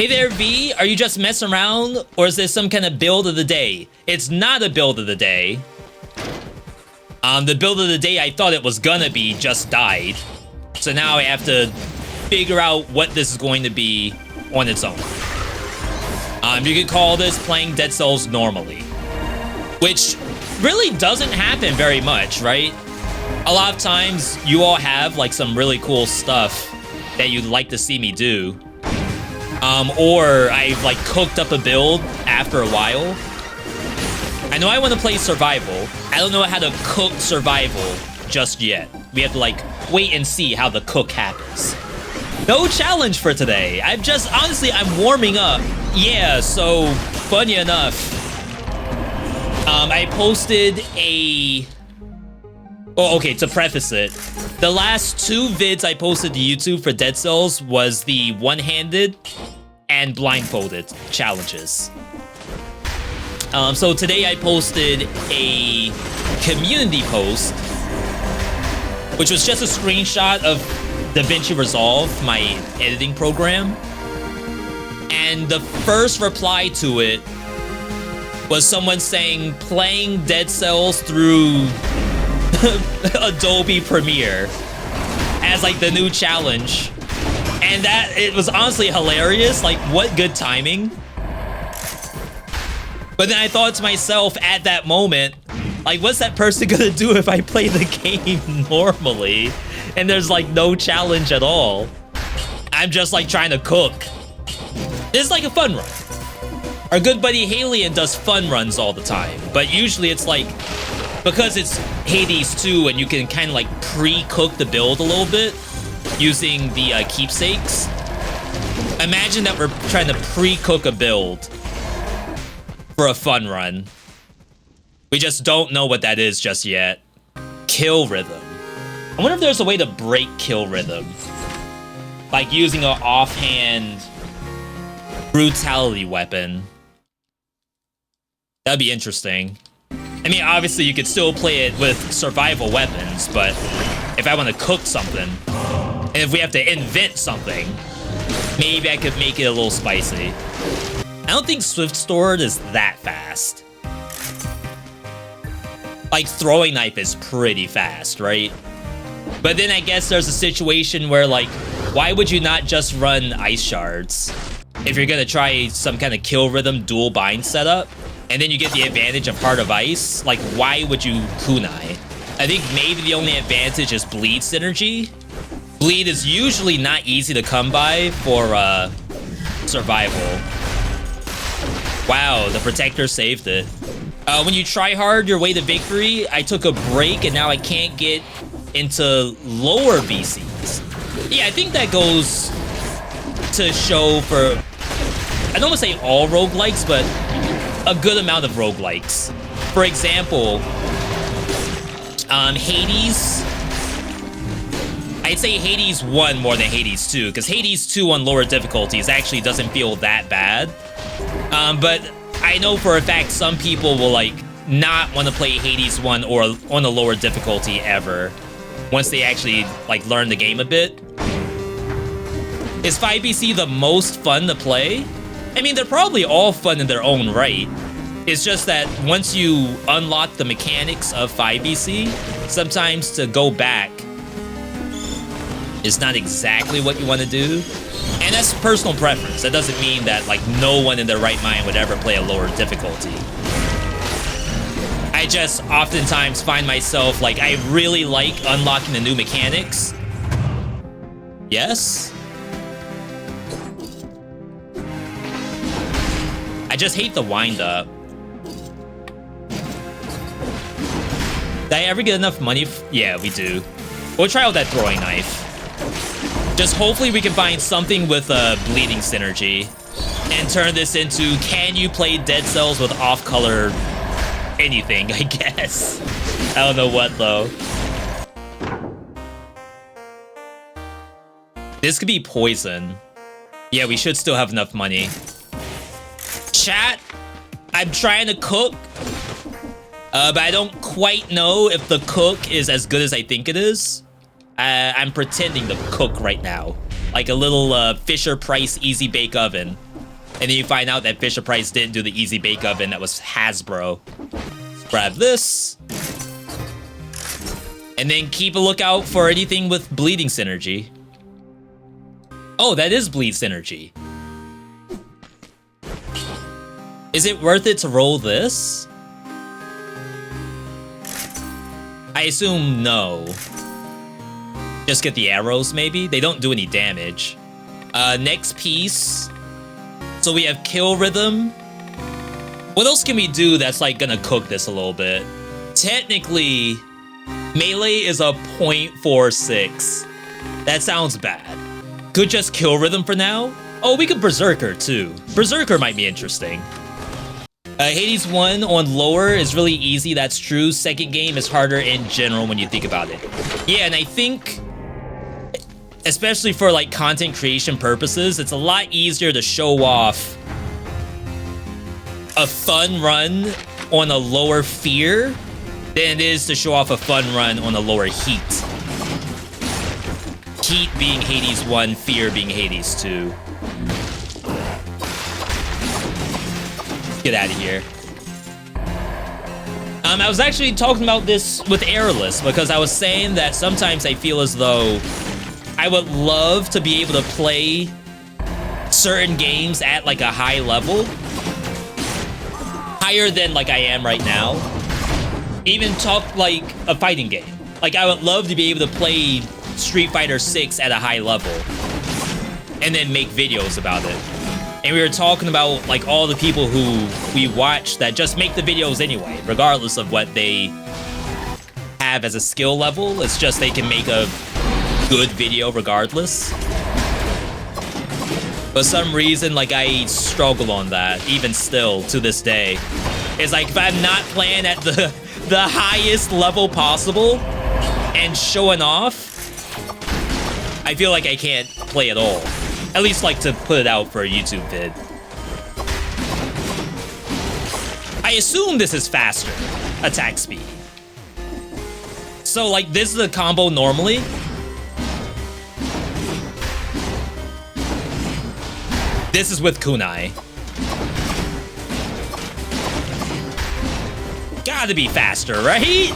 Hey there, V. Are you just messing around, or is this some kind of build of the day? It's not a build of the day. The build of the day I thought it was gonna be just died. So now I have to figure out what this is going to be on its own. You could call this playing Dead Cells normally, which really doesn't happen very much, right? A lot of times you all have like some really cool stuff that you'd like to see me do. Or I've like cooked up a build after a while. I know I want to play survival. I don't know how to cook survival just yet. We have to like wait and see how the cook happens. No challenge for today. Honestly, I'm warming up. Yeah, so funny enough, I posted a... Oh, okay, to preface it, the last 2 vids I posted to YouTube for Dead Cells was the one-handed and blindfolded challenges. So today I posted a community post, which was just a screenshot of DaVinci Resolve, my editing program. And the first reply to it was someone saying playing Dead Cells through Adobe Premiere as like the new challenge. And that, it was honestly hilarious. Like, what good timing. But then I thought to myself at that moment, like, what's that person gonna do if I play the game normally and there's like no challenge at all? I'm just like trying to cook. This is like a fun run. Our good buddy Halion does fun runs all the time, but usually it's like, because it's Hades 2 and you can kind of like pre-cook the build a little bit using the keepsakes. Imagine that we're trying to pre-cook a build for a fun run. We just don't know what that is just yet. Kill rhythm. I wonder if there's a way to break kill rhythm. Like using an offhand brutality weapon. That'd be interesting. I mean, obviously you could still play it with survival weapons, but if I want to cook something, and if we have to invent something, maybe I could make it a little spicy. I don't think Swift Sword is that fast. Like, throwing knife is pretty fast, right? But then I guess there's a situation where, like, why would you not just run ice shards? If you're gonna try some kind of kill rhythm dual bind setup, and then you get the advantage of Heart of Ice, like, why would you kunai? I think maybe the only advantage is bleed synergy. Bleed is usually not easy to come by for survival. Wow, the Protector saved it. When you try hard your way to victory, I took a break and now I can't get into lower VCs. Yeah, I think that goes to show for, I don't want to say all roguelikes, but a good amount of roguelikes. For example, Hades, I'd say Hades 1 more than Hades 2, because Hades 2 on lower difficulties actually doesn't feel that bad. But I know for a fact some people will like not want to play Hades 1 or on a lower difficulty ever once they actually like learn the game a bit. Is 5BC the most fun to play? I mean, they're probably all fun in their own right. It's just that once you unlock the mechanics of 5BC, sometimes to go back is not exactly what you want to do. And that's personal preference. That doesn't mean that like no one in their right mind would ever play a lower difficulty. I just oftentimes find myself like, I really like unlocking the new mechanics. Yes? I just hate the wind up. Did I ever get enough money? Yeah, we do. We'll try out that throwing knife. Just hopefully we can find something with a bleeding synergy and turn this into, can you play Dead Cells with off-color anything, I guess. I don't know what, though. This could be poison. Yeah, we should still have enough money. Chat, I'm trying to cook, but I don't quite know if the cook is as good as I think it is. I'm pretending to cook right now, like a little Fisher-Price Easy Bake Oven. And then you find out that Fisher-Price didn't do the easy bake oven, that was Hasbro. Let's grab this. And then keep a lookout for anything with bleeding synergy. Oh, that is bleed synergy. Is it worth it to roll this? I assume no. Just get the arrows, maybe? They don't do any damage. Next piece. So we have kill rhythm. What else can we do that's like gonna cook this a little bit? Technically, melee is a 0.46. That sounds bad. Could just kill rhythm for now? Oh, we could Berserker too. Berserker might be interesting. Hades 1 on lower is really easy, that's true. Second game is harder in general when you think about it. Yeah, and I think, especially for like content creation purposes, it's a lot easier to show off a fun run on a lower fear than it is to show off a fun run on a lower heat. Heat being Hades 1, fear being Hades 2. Get out of here. I was actually talking about this with Airless because I was saying that sometimes I feel as though I would love to be able to play certain games at like a high level. Higher than like I am right now. Even talk like a fighting game. Like I would love to be able to play Street Fighter 6 at a high level. And then make videos about it. And we were talking about like all the people who we watch that just make the videos anyway, regardless of what they have as a skill level. It's just they can make a good video regardless. For some reason, like I struggle on that, even still to this day. It's like if I'm not playing at the highest level possible and showing off, I feel like I can't play at all. At least like to put it out for a YouTube vid. I assume this is faster attack speed. So like this is a combo normally. This is with kunai. Gotta be faster, right?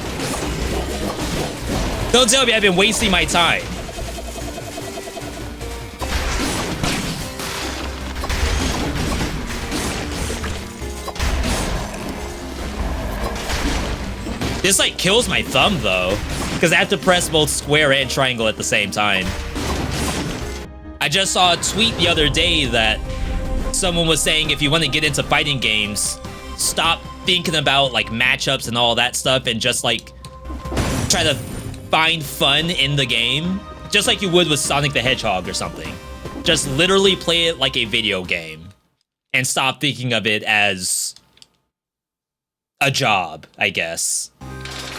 Don't tell me I've been wasting my time. This like kills my thumb though, because I have to press both square and triangle at the same time. I just saw a tweet the other day that someone was saying if you want to get into fighting games, stop thinking about like matchups and all that stuff and just like try to find fun in the game. Just like you would with Sonic the Hedgehog or something. Just literally play it like a video game and stop thinking of it as a job, I guess.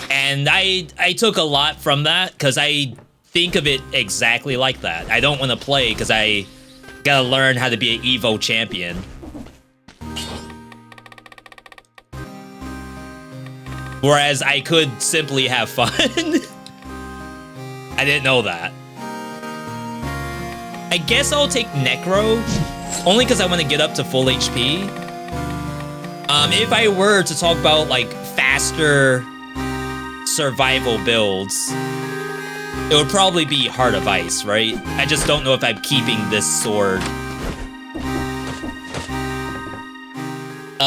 And I took a lot from that because I think of it exactly like that. I don't want to play because I gotta learn how to be an Evo champion. Whereas I could simply have fun. I didn't know that. I guess I'll take Necro, only because I want to get up to full HP. If I were to talk about like faster survival builds, it would probably be Heart of Ice, right? I just don't know if I'm keeping this sword.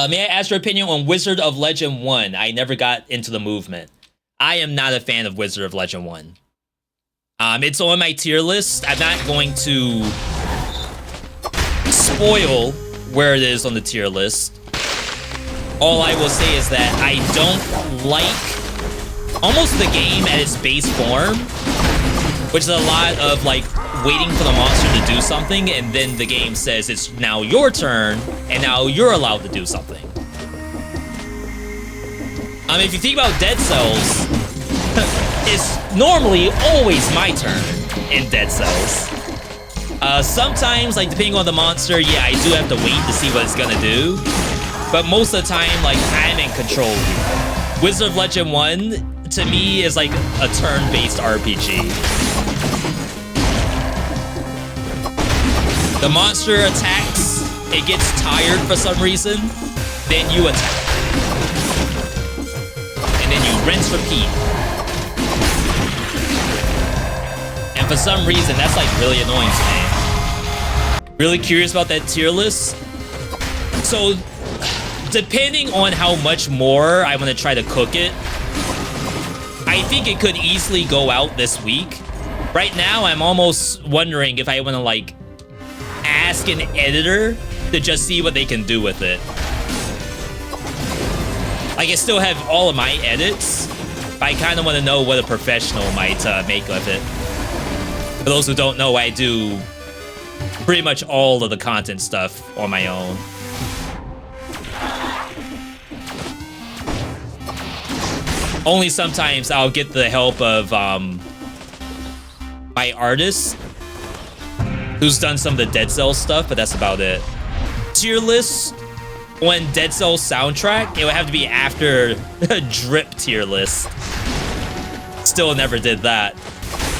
May I ask your opinion on Wizard of Legend 1? I never got into the movement. I am not a fan of Wizard of Legend 1. It's on my tier list. I'm not going to spoil where it is on the tier list. All I will say is that I don't like almost the game at its base form, which is a lot of like waiting for the monster to do something, and then the game says it's now your turn, and now you're allowed to do something. If you think about Dead Cells, it's normally always my turn in Dead Cells. Sometimes, like depending on the monster, yeah, I do have to wait to see what it's gonna do. But most of the time, like, I'm in control. Wizard of Legend 1, to me, is like a turn-based RPG. The monster attacks it gets tired for some reason, then you attack. And then you rinse, repeat. And for some reason, that's like really annoying to me. Really curious about that tier list. So, depending on how much more I want to try to cook it, I think it could easily go out this week. Right now, I'm almost wondering if I want to like ask an editor to just see what they can do with it. Like, I still have all of my edits, but I kind of want to know what a professional might make of it. For those who don't know, I do pretty much all of the content stuff on my own. Only sometimes I'll get the help of my artist who's done some of the Dead Cells stuff, but that's about it. Tier list on Dead Cells soundtrack, it would have to be after a drip tier list. Still never did that.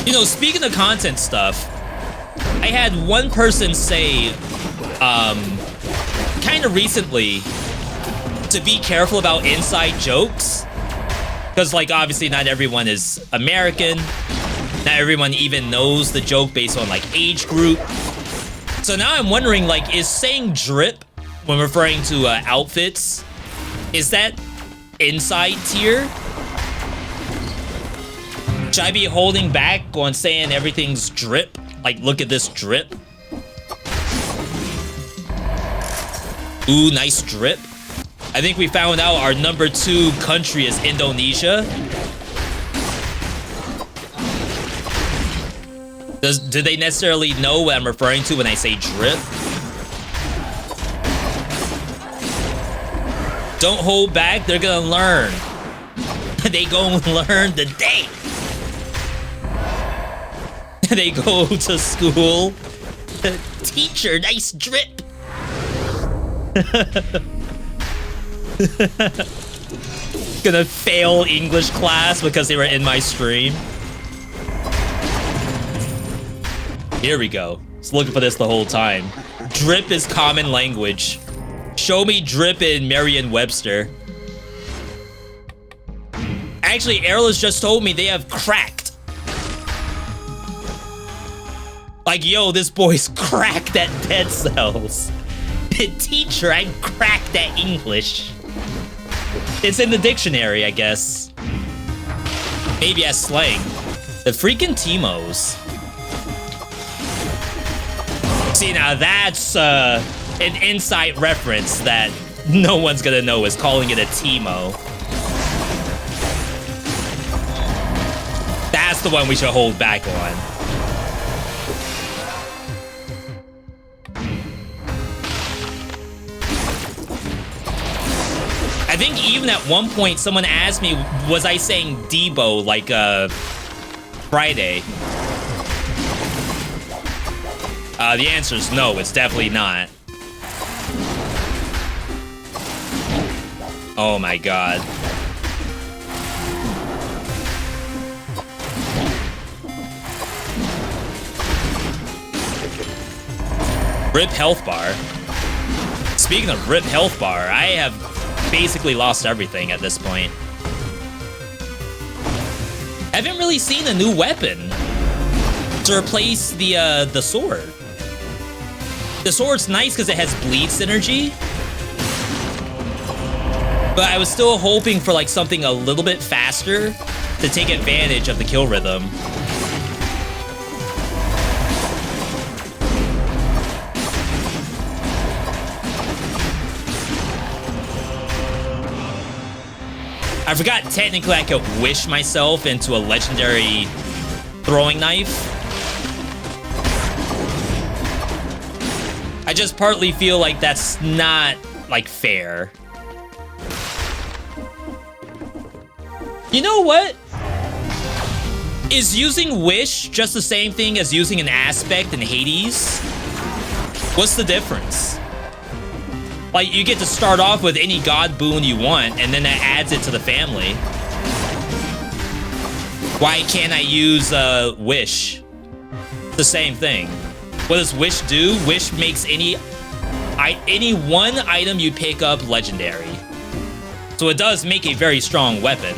You know, speaking of content stuff, I had one person say, kind of recently, to be careful about inside jokes. Because, like, obviously not everyone is American. Not everyone even knows the joke based on, like, age group. So now I'm wondering, like, is saying drip when referring to outfits, is that inside tier? Should I be holding back on saying everything's drip? Like, look at this drip. Ooh, nice drip. I think we found out our number 2 country is Indonesia. Do they necessarily know what I'm referring to when I say drip? Don't hold back, they're gonna learn. They gonna learn today. They go to school. Teacher, nice drip. Gonna fail English class because they were in my stream. Here we go. Just looking for this the whole time. Drip is common language. Show me drip in Merriam-Webster. Actually, Erla's just told me they have cracked. Like, yo, this boy's cracked at Dead Cells. Teacher, I cracked at English. It's in the dictionary, I guess. Maybe as slang. The freaking Timos. See, now that's an inside reference that no one's gonna know is calling it a Timo. That's the one we should hold back on. I think even at one point someone asked me, was I saying Debo like Friday? The answer is no, it's definitely not. Oh my god. Rip health bar. Speaking of rip health bar, I have basically lost everything at this point. I haven't really seen a new weapon to replace the sword. The sword's nice because it has bleed synergy, but I was still hoping for like something a little bit faster to take advantage of the kill rhythm. I forgot technically I could wish myself into a legendary throwing knife. I just partly feel like that's not, like, fair. You know what? Is using Wish just the same thing as using an aspect in Hades? What's the difference? Like, you get to start off with any god boon you want, and then that adds it to the family. Why can't I use Wish? The same thing. What does Wish do? Wish makes any any one item you pick up legendary. So it does make a very strong weapon.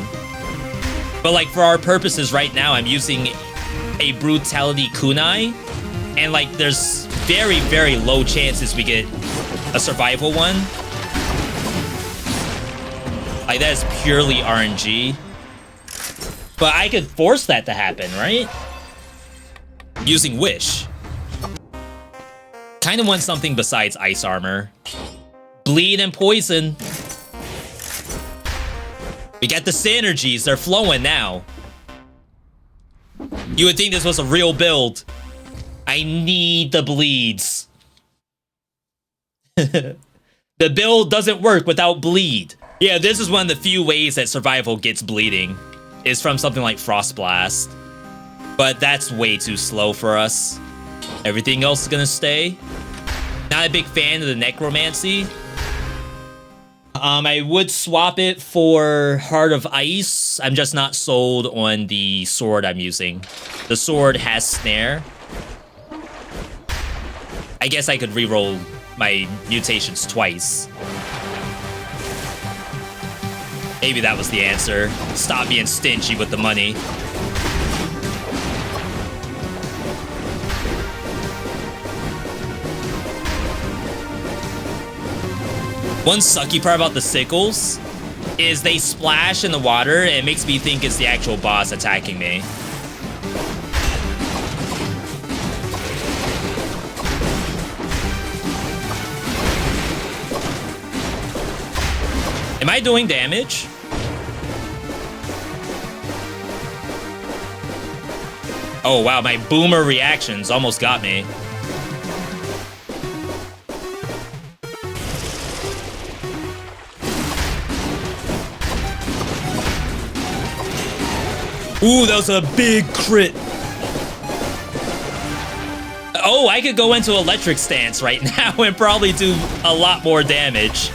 But like for our purposes right now, I'm using a brutality kunai, and like there's very, very low chances we get a survival one. Like that is purely RNG. But I could force that to happen, right? Using Wish. Kind of want something besides ice armor. Bleed and poison. We got the synergies, they're flowing now. You would think this was a real build. I need the bleeds. The build doesn't work without bleed. Yeah, this is one of the few ways that survival gets bleeding, is from something like Frost Blast. But that's way too slow for us. Everything else is gonna stay. Not a big fan of the necromancy. I would swap it for Heart of Ice. I'm just not sold on the sword I'm using. The sword has snare. I guess I could reroll my mutations twice. Maybe that was the answer. Stop being stingy with the money. One sucky part about the sickles is they splash in the water and it makes me think it's the actual boss attacking me. Am I doing damage? Oh wow, my boomer reactions almost got me. Ooh, that was a big crit. Oh, I could go into electric stance right now and probably do a lot more damage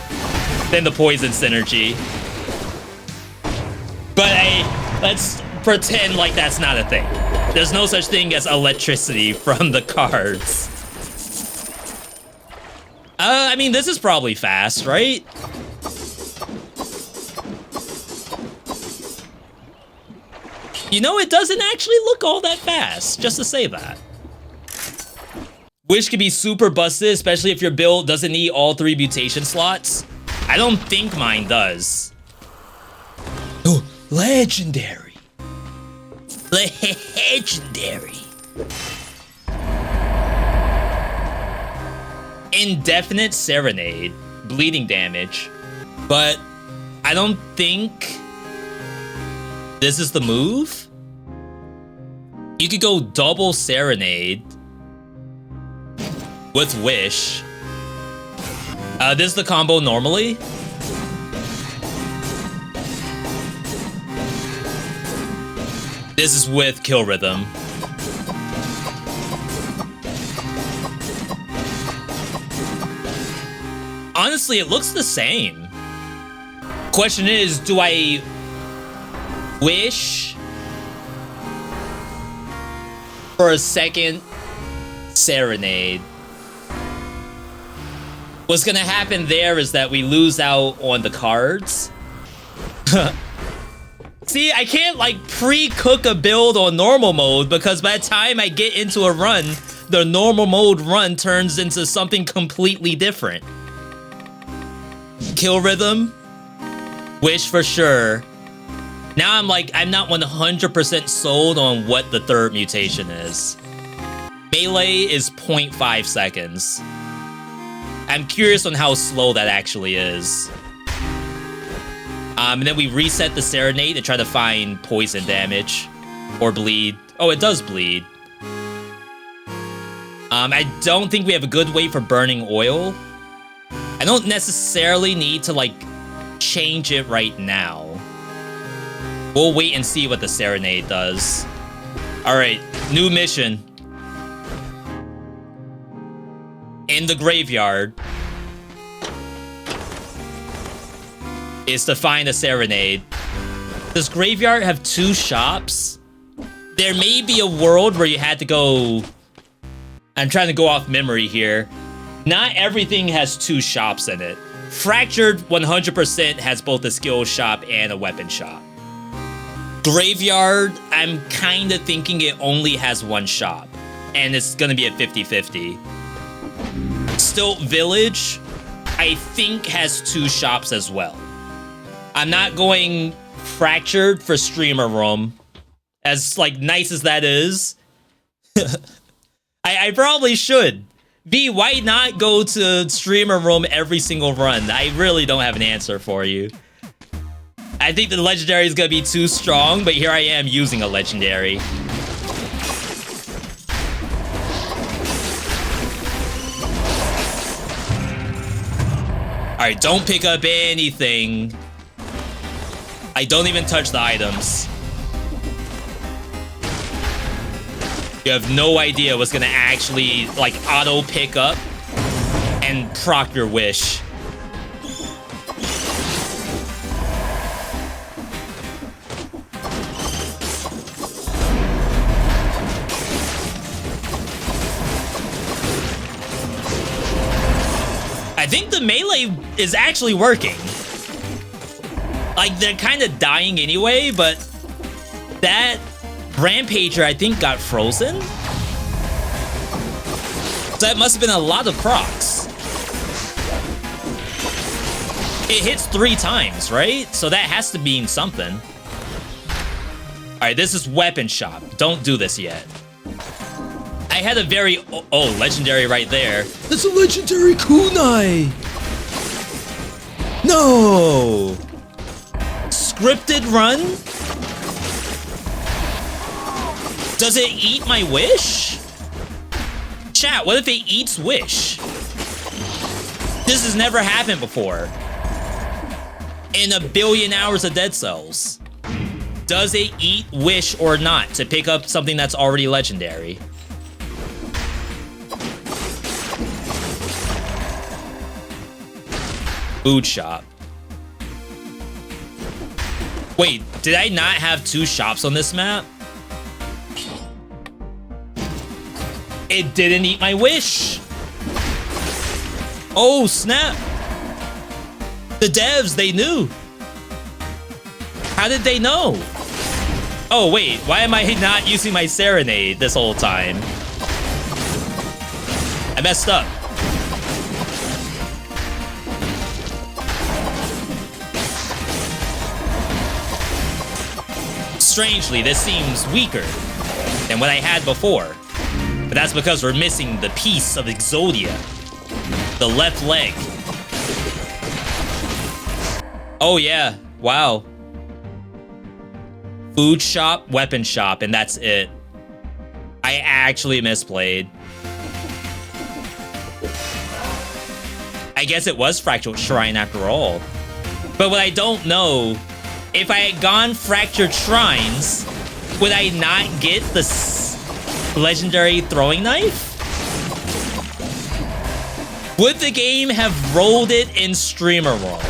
than the poison synergy. But hey, let's pretend like that's not a thing. There's no such thing as electricity from the cards. I mean, this is probably fast, right? You know, it doesn't actually look all that fast, just to say that. Wish could be super busted, especially if your build doesn't need all 3 mutation slots. I don't think mine does. Oh, legendary. Legendary. Indefinite Serenade. Bleeding damage. But I don't think this is the move. You could go double Serenade with Wish. This is the combo normally. This is with Kill Rhythm. Honestly, it looks the same. Question is, do I wish for a second Serenade? What's gonna happen there is that we lose out on the cards. See, I can't like pre-cook a build on normal mode because by the time I get into a run, the normal mode run turns into something completely different. Kill Rhythm, Wish for sure. Now I'm not 100% sold on what the third mutation is. Melee is 0.5 seconds. I'm curious on how slow that actually is. And then we reset the Serenade to try to find poison damage or bleed. Oh, it does bleed. I don't think we have a good way for burning oil. I don't necessarily need to like change it right now. We'll wait and see what the Serenade does. All right, new mission. In the graveyard is to find a Serenade. Does graveyard have 2 shops? There may be a world where you had to go... I'm trying to go off memory here. Not everything has 2 shops in it. Fractured 100% has both a skill shop and a weapon shop. Graveyard, I'm kind of thinking it only has 1 shop, and it's gonna be a 50-50. Stilt Village, I think has 2 shops as well. I'm not going Fractured for Streamer Room, as like nice as that is. I probably should. V, why not go to Streamer Room every single run? I really don't have an answer for you. I think the legendary is gonna be too strong, but here I am using a legendary. Alright, don't pick up anything. I don't even touch the items. You have no idea what's gonna actually, like, auto pick up and proc your wish. I think the melee is actually working. Like, they're kind of dying anyway, but that Rampager, I think, got frozen. So that must have been a lot of procs. It hits 3 times, right? So that has to mean something. Alright, this is weapon shop. Don't do this yet. I had a very... Oh, legendary right there. That's a legendary kunai! No! Scripted run? Does it eat my wish? Chat, what if it eats wish? This has never happened before. In a billion hours of Dead Cells. Does it eat wish or not to pick up something that's already legendary? Food shop. Wait, did I not have 2 shops on this map? It didn't eat my wish. Oh, snap. The devs, they knew. How did they know? Oh, wait, why am I not using my Serenade this whole time? I messed up. Strangely, this seems weaker than what I had before. But that's because we're missing the piece of Exodia. The left leg. Oh yeah, wow. Food shop, weapon shop, and that's it. I actually misplayed. I guess it was Fractured Shrine after all. But what I don't know, if I had gone Fractured Shrines, would I not get the legendary throwing knife? Would the game have rolled it in Streamer Roll?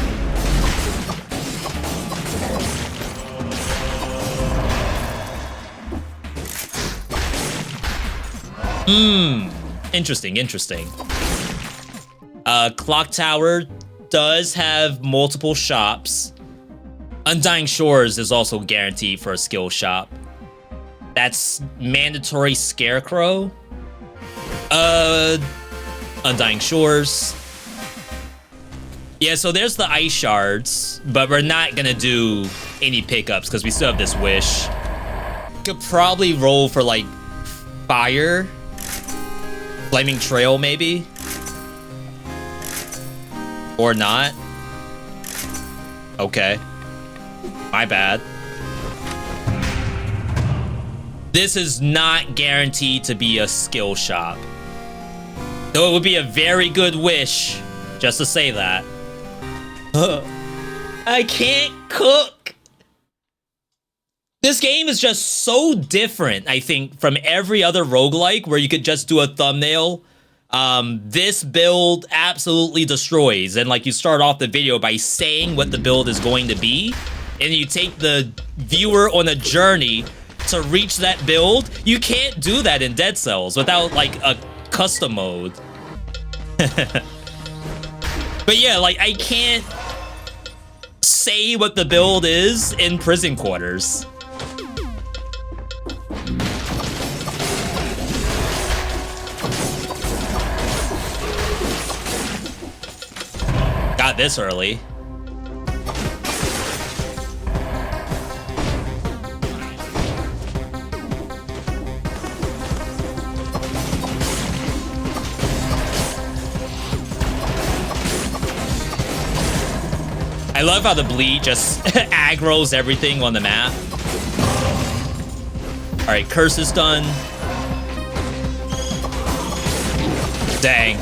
Interesting, interesting. Clock Tower does have multiple shops. Undying Shores is also guaranteed for a skill shop. That's mandatory Scarecrow. Undying Shores. Yeah, so there's the ice shards, but we're not gonna do any pickups because we still have this wish. Could probably roll for like fire. Flaming Trail, maybe? Or not? Okay. My bad. This is not guaranteed to be a skill shop. Though it would be a very good wish, just to say that. I can't cook! This game is just so different, I think, from every other roguelike where you could just do a thumbnail. This build absolutely destroys, and like you start off the video by saying what the build is going to be, and you take the viewer on a journey to reach that build. You can't do that in Dead Cells without like a custom mode. But yeah, like, I can't say what the build is in prison quarters. Got this early. I love how the bleed just aggroes everything on the map. Alright, curse is done. Dang.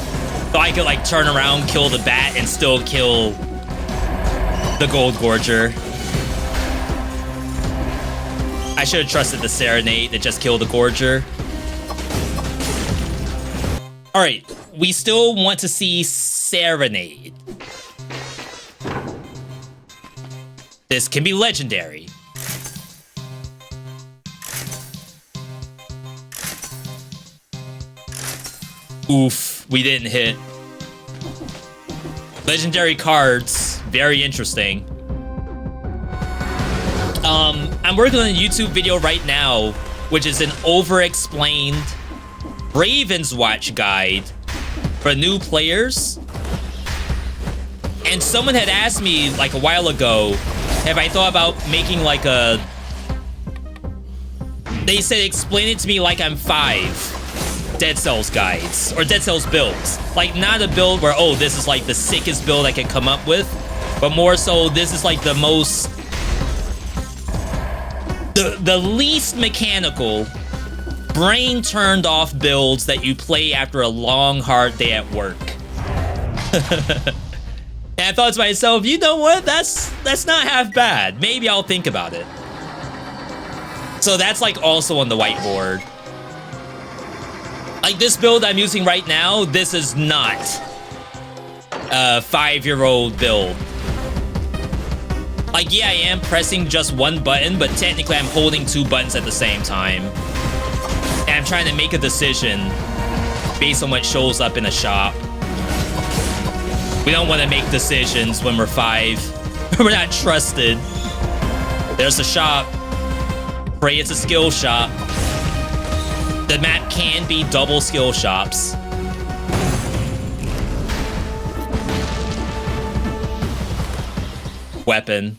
So I could like turn around, kill the bat, and still kill the Gold Gorger. I should have trusted the Serenade to just kill the Gorger. Alright, we still want to see Serenade. This can be legendary. Oof, we didn't hit. Legendary cards, very interesting. I'm working on a YouTube video right now, which is an over-explained Raven's Watch guide for new players. And someone had asked me like a while ago, have I thought about making like a... They said explain it to me like I'm 5 Dead Cells guides, or Dead Cells builds. Like not a build where, oh, this is like the sickest build I can come up with, but more so this is like the most... The least mechanical, brain turned off builds that you play after a long, hard day at work. And I thought to myself, you know what? That's not half bad. Maybe I'll think about it. So that's like also on the whiteboard. Like this build I'm using right now, this is not a 5-year-old build. Like, yeah, I am pressing just one button, but technically I'm holding 2 buttons at the same time. And I'm trying to make a decision based on what shows up in a shop. We don't want to make decisions when we're 5. We're not trusted. There's a shop. Pray it's a skill shop. The map can be double skill shops. Weapon.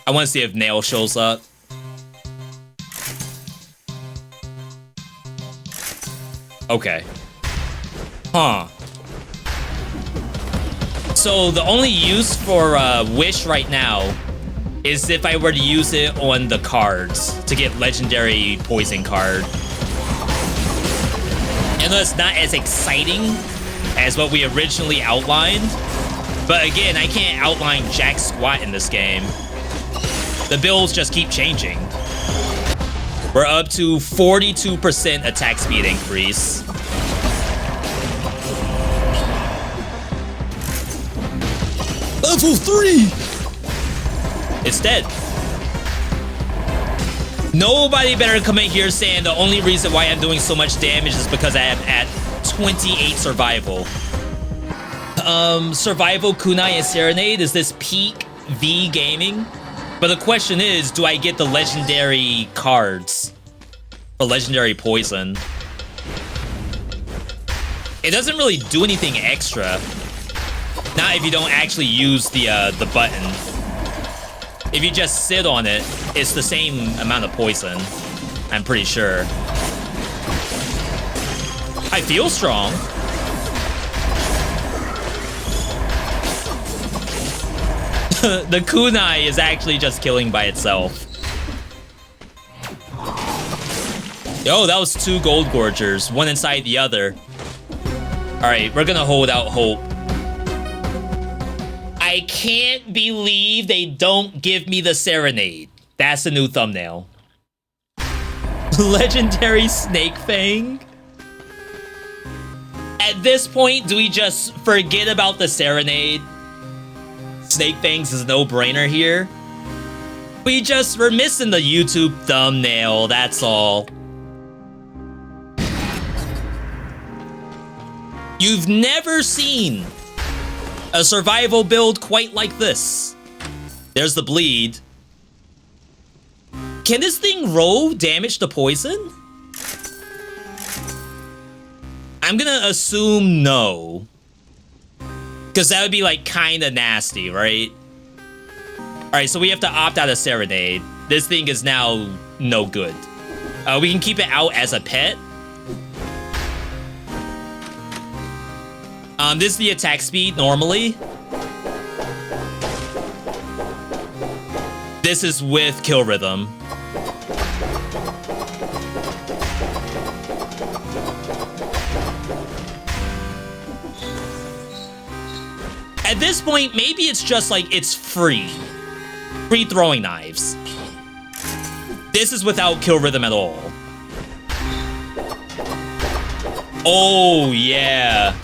I want to see if Nail shows up. Okay. Huh. So the only use for Wish right now is if I were to use it on the cards to get legendary poison card. I know it's not as exciting as what we originally outlined, but again, I can't outline jack squat in this game. The builds just keep changing. We're up to 42% attack speed increase. Level 3! It's dead. Nobody better come in here saying the only reason why I'm doing so much damage is because I am at 28 survival. Survival, Kunai, and Serenade, is this peak V gaming? But the question is, do I get the legendary cards? The legendary poison. It doesn't really do anything extra. Not if you don't actually use the button. If you just sit on it, it's the same amount of poison. I'm pretty sure. I feel strong. The kunai is actually just killing by itself. Yo, that was 2 gold gorgers, one inside the other. Alright, we're gonna hold out hope. I can't believe they don't give me the Serenade. That's the new thumbnail. Legendary Snake Fang? At this point, do we just forget about the Serenade? Snake Fangs is a no-brainer here. We're missing the YouTube thumbnail, that's all. You've never seen a survival build quite like this. There's the bleed. Can this thing roll damage to poison? I'm gonna assume no. Because that would be like kinda nasty, right? Alright, so we have to opt out of Serenade. This thing is now no good. We can keep it out as a pet. This is the attack speed normally. This is with kill rhythm. At this point, maybe it's just like it's free. Free throwing knives. This is without kill rhythm at all. Oh, yeah.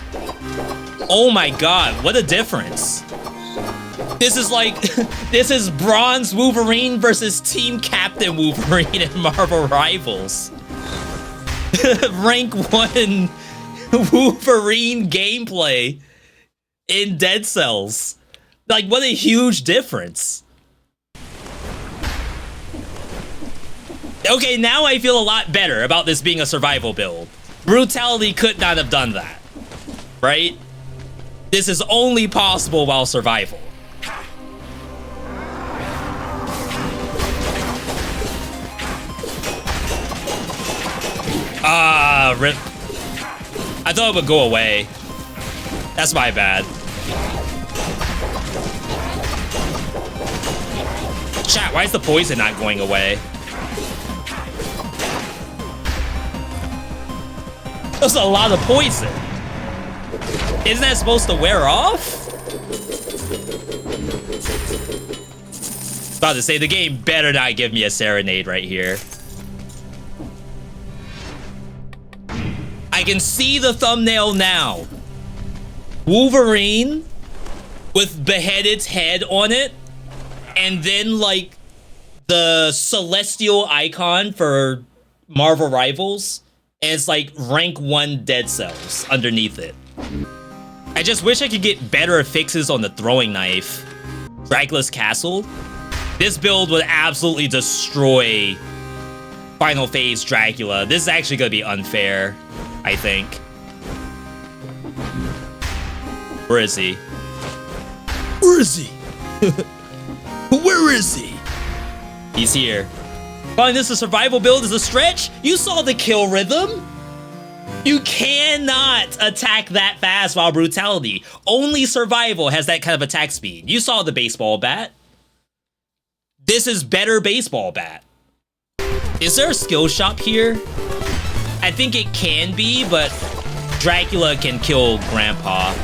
Oh my god, what a difference. This is like, this is Bronze Wolverine versus Team Captain Wolverine in Marvel Rivals. Rank 1 Wolverine gameplay in Dead Cells. Like, what a huge difference. Okay, now I feel a lot better about this being a survival build. Brutality could not have done that, right? This is only possible while survival. Rip. I thought it would go away. That's my bad. Chat, why is the poison not going away? That's a lot of poison. Isn't that supposed to wear off? About to say, the game better not give me a Serenade right here. I can see the thumbnail now. Wolverine with Beheaded's head on it, and then like the celestial icon for Marvel Rivals, and it's like rank 1 Dead Cells underneath it. I just wish I could get better fixes on the throwing knife. Dracula's Castle. This build would absolutely destroy Final Phase Dracula. This is actually gonna be unfair, I think. Where is he? Where is he? Where is he? He's here. Calling this a survival build is a stretch? You saw the kill rhythm. You cannot attack that fast while brutality. Only survival has that kind of attack speed. You saw the baseball bat. This is better baseball bat. Is there a skill shop here? I think it can be, but Dracula can kill Grandpa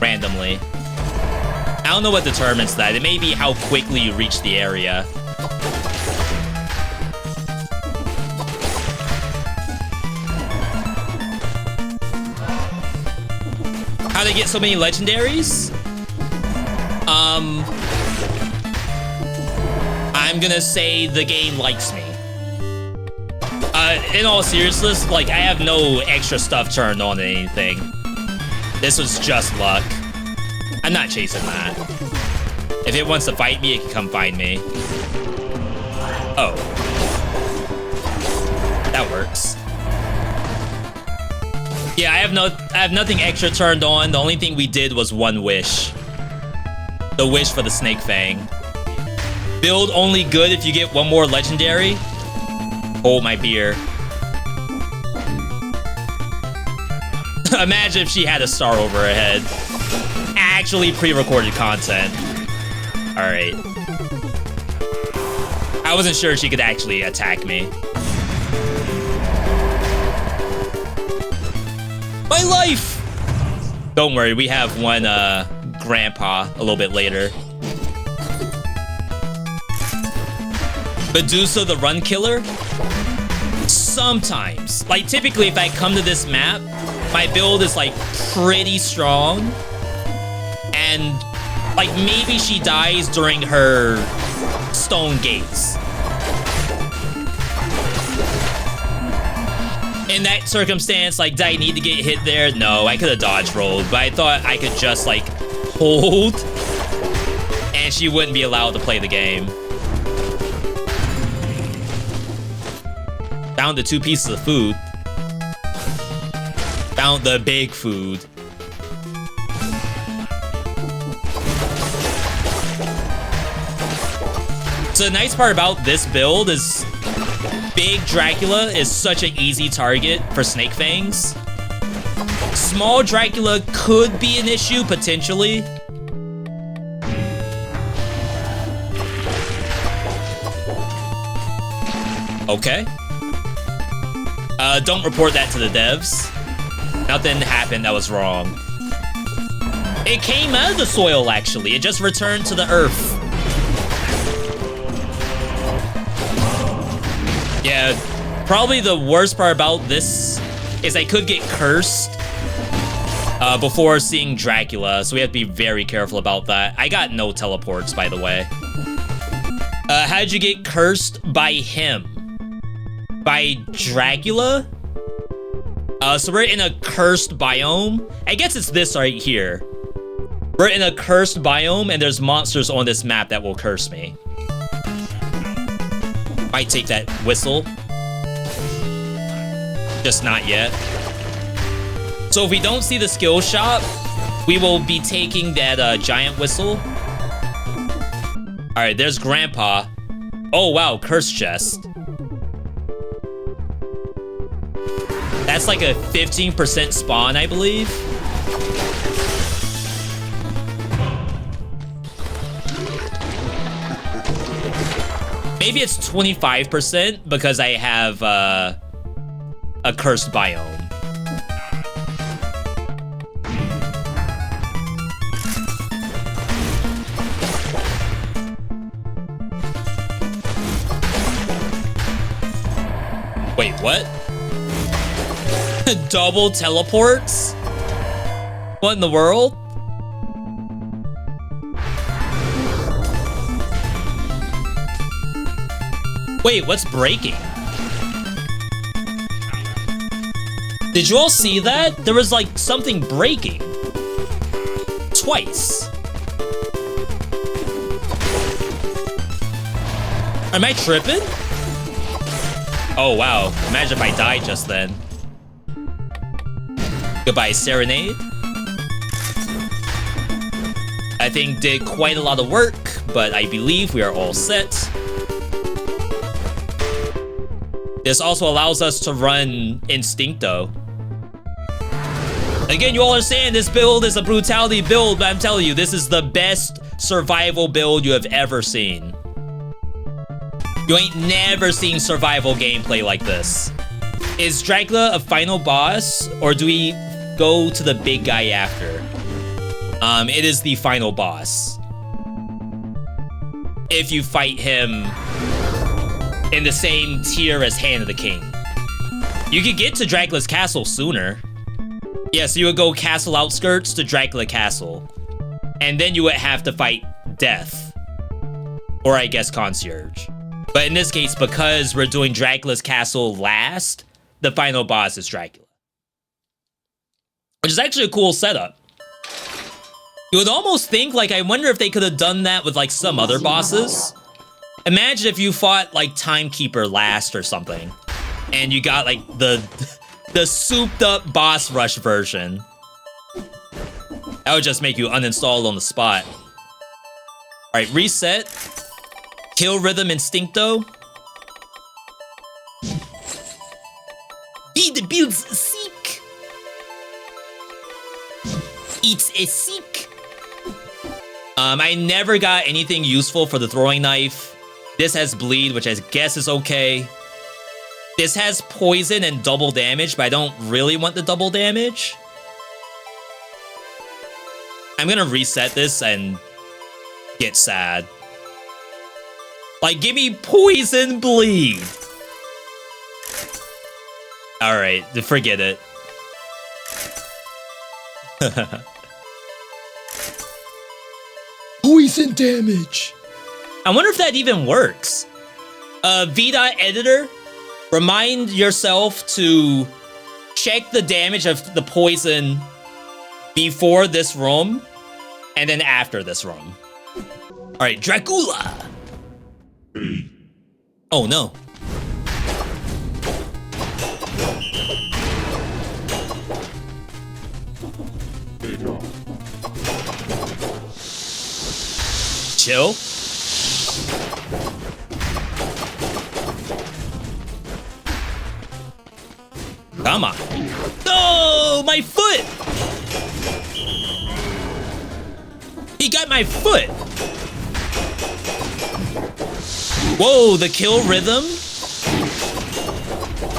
randomly. I don't know what determines that. It may be how quickly you reach the area. How to get so many legendaries? I'm gonna say the game likes me. In all seriousness, like, I have no extra stuff turned on or anything. This was just luck. I'm not chasing that. If it wants to fight me, it can come find me. Oh. That works. Yeah, I have nothing extra turned on. The only thing we did was one wish. The wish for the Snake Fang. Build only good if you get one more legendary. Hold my beer. Imagine if she had a star over her head. Actually pre-recorded content. Alright. I wasn't sure she could actually attack me. My life! Don't worry, we have one Grandpa a little bit later. Medusa the Run Killer? Sometimes. Like, typically if I come to this map, my build is like pretty strong. And like maybe she dies during her stone gates. In that circumstance, like, did I need to get hit there? No, I could have dodge rolled, but I thought I could just, like, hold, and she wouldn't be allowed to play the game. Found the 2 pieces of food. Found the big food. So the nice part about this build is Big Dracula is such an easy target for Snake Fangs. Small Dracula could be an issue, potentially. Okay. Don't report that to the devs. Nothing happened that was wrong. It came out of the soil, actually. It just returned to the earth. Yeah, probably the worst part about this is I could get cursed before seeing Dracula, so we have to be very careful about that. I got no teleports, by the way. How did you get cursed by him? By Dracula? So we're in a cursed biome. I guess it's this right here. We're in a cursed biome, and there's monsters on this map that will curse me. Might take that whistle. Just not yet. So if we don't see the skill shop, we will be taking that giant whistle. Alright, there's Grandpa. Oh wow, curse chest. That's like a 15% spawn, I believe. Maybe it's 25% because I have a cursed biome. Wait, what? Double teleports? What in the world? Wait, what's breaking? Did you all see that? There was like something breaking. Twice. Am I tripping? Oh wow, imagine if I died just then. Goodbye, Serenade. I think did quite a lot of work, but I believe we are all set. This also allows us to run Instincto. Again, you all are saying this build is a brutality build, but I'm telling you, this is the best survival build you have ever seen. You ain't never seen survival gameplay like this. Is Dracula a final boss, or do we go to the big guy after? It is the final boss. If you fight him in the same tier as Hand of the King. You could get to Dracula's castle sooner. Yeah, so you would go castle outskirts to Dracula Castle. And then you would have to fight Death. Or I guess Concierge. But in this case, because we're doing Dracula's castle last, the final boss is Dracula. Which is actually a cool setup. You would almost think, like, I wonder if they could have done that with, like, some other bosses. Imagine if you fought, like, Timekeeper last or something. And you got, like, the souped-up boss rush version. That would just make you uninstall on the spot. Alright, reset. Kill Rhythm Instincto. Be the builds seek. It's a seek. I never got anything useful for the throwing knife. This has bleed, which I guess is okay. This has poison and double damage, but I don't really want the double damage. I'm gonna reset this and get sad. Like, give me poison bleed. Alright, forget it. Poison damage. I wonder if that even works. Veedotme editor, remind yourself to check the damage of the poison before this room and then after this room. All right, Dracula. Oh no. Chill. Come on. No, my foot. He got my foot. Whoa, the kill rhythm?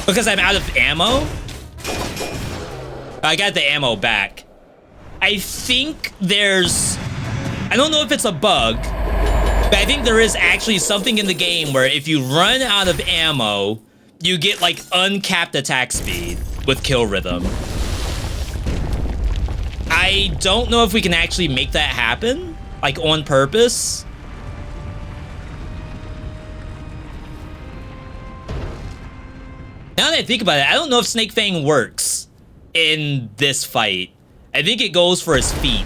Because I'm out of ammo? I got the ammo back. I think there's... I don't know if it's a bug, but I think there is actually something in the game where if you run out of ammo, you get like uncapped attack speed with kill rhythm. I don't know if we can actually make that happen, like on purpose. Now that I think about it, I don't know if Snake Fang works in this fight. I think it goes for his feet.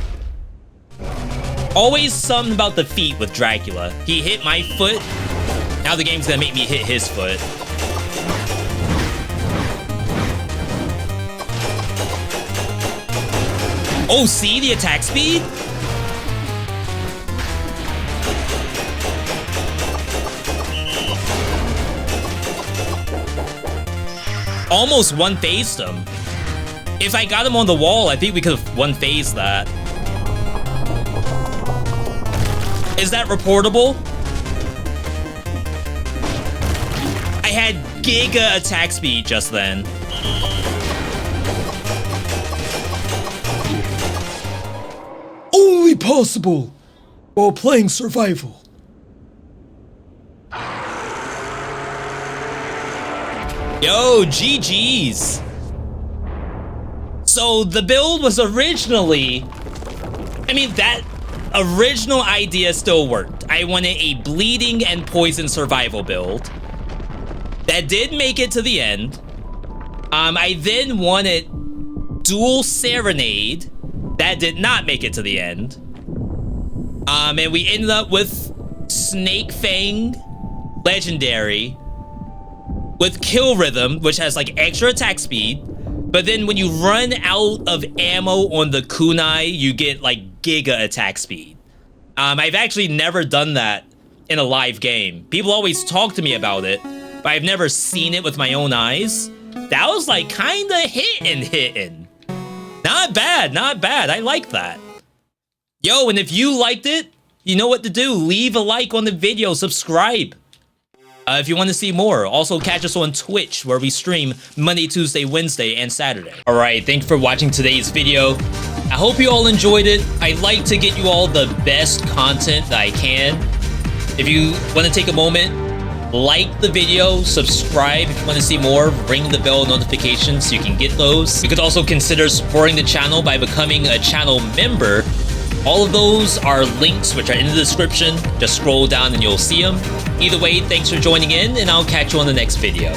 Always something about the feet with Dracula. He hit my foot. Now the game's gonna make me hit his foot. Oh, see the attack speed? Almost one-phased him. If I got him on the wall, I think we could have one-phased that. Is that reportable? I had giga attack speed just then. Only possible while playing survival. Yo, GG's. So the build was originally... I mean, that original idea still worked. I wanted a bleeding and poison survival build. That did make it to the end. I then wanted dual serenade. That did not make it to the end. And we ended up with Snake Fang Legendary with kill rhythm, which has like extra attack speed. But then when you run out of ammo on the kunai, you get like giga attack speed. I've actually never done that in a live game. People always talk to me about it, but I've never seen it with my own eyes. That was like kinda hitting. Not bad, not bad. I like that. Yo, and if you liked it, you know what to do. Leave a like on the video, subscribe. If you want to see more, also catch us on Twitch, where we stream Monday, Tuesday, Wednesday, and Saturday. All right, thanks for watching today's video. I hope you all enjoyed it. I like to get you all the best content that I can. If you want to take a moment, like the video, subscribe if you want to see more, ring the bell notifications so you can get those. You could also consider supporting the channel by becoming a channel member. All of those are links which are in the description. Just scroll down and you'll see them. Either way, thanks for joining in, and I'll catch you on the next video.